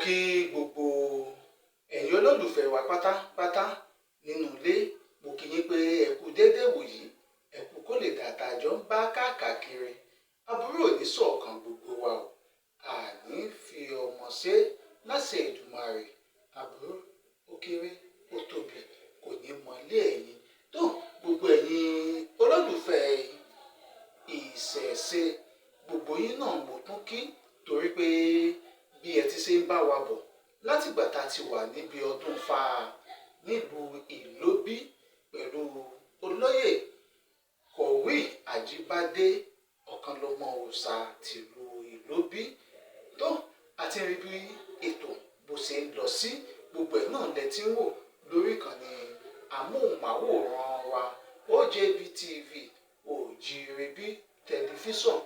kí gbogbo ẹ̀yin olólùfẹ́ wa pátápátá nínú ilé. Mo kí yín pé ẹ kú déédéé wòyí, ẹ kú kó lè dàtà àjọ ń bá káàkiri. Aburú ò ní ṣọ̀kan gbogbo wa o. Àní fi ọmọ ṣe láṣẹ Èdùmàrè. Aburú ó kéré ó tóbi kò ní mọ́lé ẹ̀yin. Tó gbogbo ẹ̀yin olólùfẹ́ ìṣẹ̀ṣe, gbogbo yín náà mo tún kí, torí pé bí ẹ ti ṣe ń bá wa bọ̀ látìgbà tá a ti wà níbi ọdún fa nílùú Ìlóbí pẹ̀lú olóyè kọ̀wé Àjíbádé ọ̀kan lọ́mọ òòṣà tìlú Ìlóbí. Tó àti rí bí ètò bó ṣe ń lọ sí, gbogbo ẹ̀ náà lẹ ti ń wò lórí ìkànnì amóhùnmáwòrán wa OJB TV Òjìrìbí tẹlifíṣọ̀n.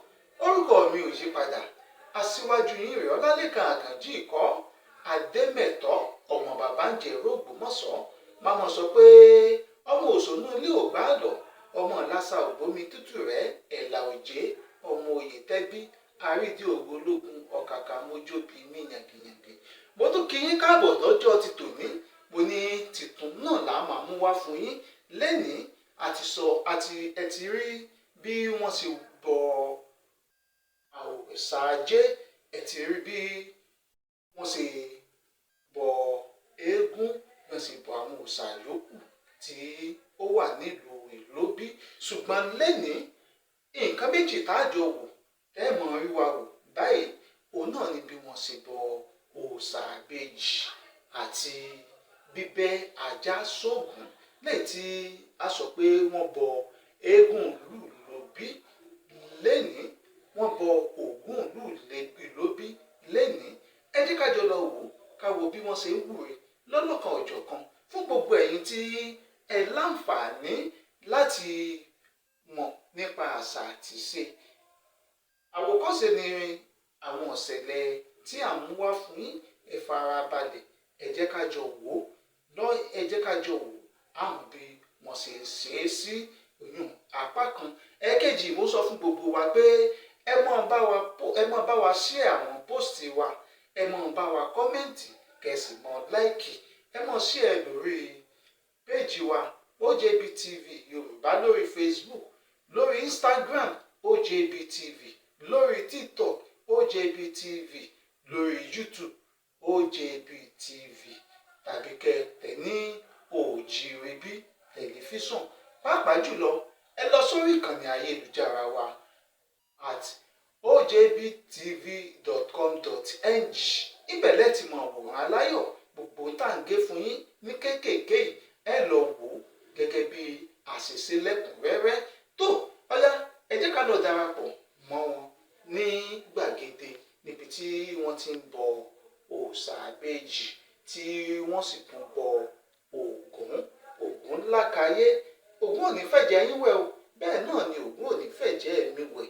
Orúkọ mi ò yí padà, Asiwaju yín rèé, Olalekan Akanji ikọ́ Ademeto ọmọ bàbá ń jẹ Ògbómọ̀ṣọ́. Máma sọ pé ọmọ òṣònú ilé ò gbá lọ, ọmọ ìlàsà ògbómi tútù rẹ ẹ̀là òjé, ọmọ òye tẹ́bí àrídìí ògbólógún ọ̀kàkà mójóbi mí yàngìyàngì. Mo tún kí yín káàbọ̀ lọ́jọ́ ti tòní. Mo ní tìtún náà là máa mú wá fún yín lẹ́nìí. Ẹ ti rí bí wọ́n ṣe bọ àwòsà ajé, ẹ ti rí bí wọ́n ṣe bọ eégún, wọ́n ṣe bọ àwọn òòṣà yòókù tí ó wà nílùú Ìlóbí. Ṣùgbọ́n lẹ́nìí nǹkan méjì táàjọ wò ẹ mọ̀ rí wa wò báyìí, òun náà ni bí wọ́n ṣe bọ òòṣà ìbejì àti bíbẹ́ ajá sóògùn, lẹ́yìn tí a sọ pé wọ́n bọ eégún ìlú Ìlóbí lẹ́nìí, wọ́n bọ Ògún ìlú Ìlóbí lẹ́nìí. Ẹ jẹ́ ká jọ lọ wò ká wo bí wọ́n ṣe ń wúre lọ́lọ́kan ọ̀jọ̀kan fún gbogbo ẹ̀yin tí ẹ láǹfààní láti mọ̀ nípa àṣà àti ìṣe. Àwòkọ́ṣe ni àwọn ìṣẹ̀lẹ̀ tí à ń mú wá fún yín. Ẹ farabalẹ̀, ẹ jẹ́ ká jọ wò àwọn bí wọ́n ṣe ṣe é sí oyún apá kan. Ẹ̀kejì, mo sọ fún gbogbo wa pé ẹ máa bá wa share àwọn póòstì wa, ẹ máa bá wa kọ́mẹ́ǹtì, kẹ̀sì mọ́ láìkì, ẹ máa share lórí péjì wa OJB TV Yorùbá lórí Facebook, lórí Instagram OJB TV, lórí TikTok OJB TV, lórí YouTube OJB TV, tàbí kẹ̀tẹ̀ ní Òjìrìbí tẹlifíṣọ̀n. Pàápàá jùlọ ẹ lọ sórí ìkànnì ayélujára wa at ojbtv.com.ng. ibẹ̀ lẹ ti mọ àwòrán aláyọ̀ gbogbo tá à ń gé fún yín ní kéékèèké yìí, ẹ lọ wò ó gẹ́gẹ́ bí àṣìṣe lẹ́kùnrẹ́rẹ́. Tó ọ̀yá, ẹ jẹ́ ká lọ darapọ̀ mọ́ wọn ní gbàgede níbi tí wọ́n ti ń bọ òòṣà ìbejì, tí wọ́n sì tún bọ Ògún lákàyé. Ògún ò ní fẹ̀jẹ̀ yín wẹ̀ o, bẹ́ẹ̀ náà ni Ògún ò ní fẹ̀jẹ̀ mi wẹ̀.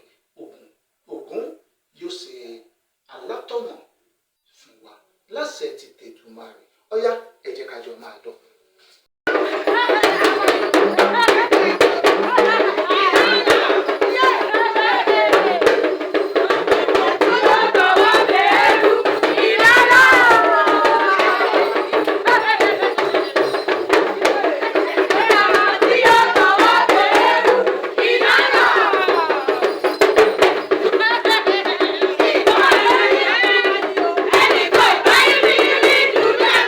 Ògún yóò ṣe alátọ̀nà fún wa láṣẹ ti tètùmàrè. Ọ̀yá, ẹ jẹ́ ká jọ máa lọ. Ẹnì kan ìbáyìí rí dúdú ẹ̀.